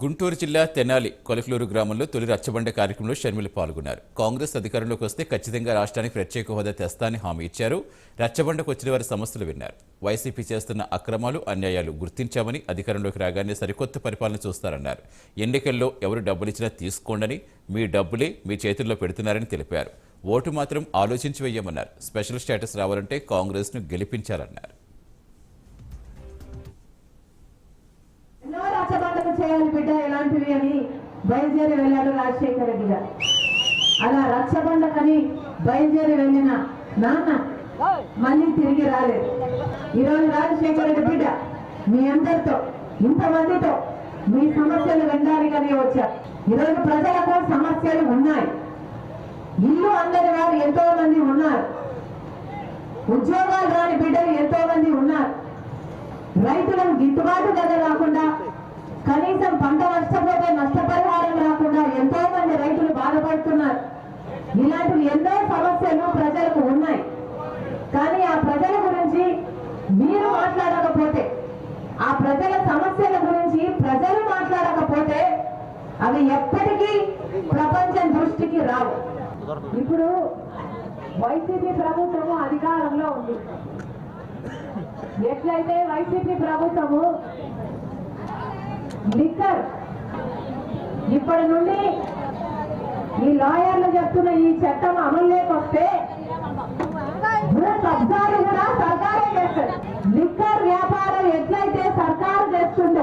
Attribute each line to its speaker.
Speaker 1: గుంటూరు జిల్లా తెనాలి కొలకలూరు గ్రామంలో తొలి రచ్చబండ కార్యక్రమంలో షర్మిల పాల్గొన్నారు. కాంగ్రెస్ అధికారంలోకి వస్తే ఖచ్చితంగా రాష్ట్రానికి ప్రత్యేక హోదా తెస్తానని హామీ ఇచ్చారు. రచ్చబండకు వచ్చిన వారి సమస్యలు విన్నారు. వైసీపీ చేస్తున్న అక్రమాలు, అన్యాయాలు గుర్తించామని, అధికారంలోకి రాగానే సరికొత్త పరిపాలన చూస్తారన్నారు. ఎన్నికల్లో ఎవరు డబ్బులిచ్చినా తీసుకోండని, మీ డబ్బులే మీ చేతుల్లో పెడుతున్నారని తెలిపారు. ఓటు మాత్రం ఆలోచించి వేయమన్నారు. స్పెషల్ స్టేటస్ రావాలంటే కాంగ్రెస్ను గెలిపించాలన్నారు.
Speaker 2: చేయాలి బిడ్డ ఎలాంటివి అని బయలుదేరి వెళ్ళాడు రాజశేఖర రెడ్డి గారు. అలా రచ్చబండకని బయలుదేరి వెళ్ళిన నాన్న మళ్ళీ తిరిగి రాలేదు. ఈరోజు రాజశేఖర రెడ్డి బిడ్డ మీ అందరితో, ఇంతమందితో మీ సమస్యలు వినడానికని వచ్చారు. ఈరోజు ప్రజలకు సమస్యలు ఉన్నాయి. ఇల్లు అందని వారు ఎంతో మంది ఉన్నారు. ఉద్యోగాలు రాని బిడ్డలు ఎంతో మంది ఉన్నారు. రైతులకు గిట్టుబాటు ధర రాకుండా, కనీసం పంట నష్టపోతే నష్టపరిహారం రాకుండా ఎంతో మంది రైతులు బాధపడుతున్నారు. ఇలాంటివి ఎన్నో సమస్యలు ప్రజలకు ఉన్నాయి. కానీ ఆ ప్రజల గురించి మీరు మాట్లాడకపోతే, ఆ ప్రజల సమస్యల గురించి ప్రజలు మాట్లాడకపోతే అవి ఎప్పటికీ ప్రపంచం దృష్టికి రావు. ఇప్పుడు వైసీపీ ప్రభుత్వము అధికారంలో ఉంది. ఎట్లయితే వైసీపీ ప్రభుత్వము లిక్కర్ ఇప్పటి నుండి ఈ లాయర్లు చెప్తున్న ఈ చట్టం అమలులోకి వస్తే భూ కబ్జాలు కూడా సర్కారే చేస్తారు. లిక్కర్ వ్యాపారం ఎట్లయితే సర్కారు చేస్తుందో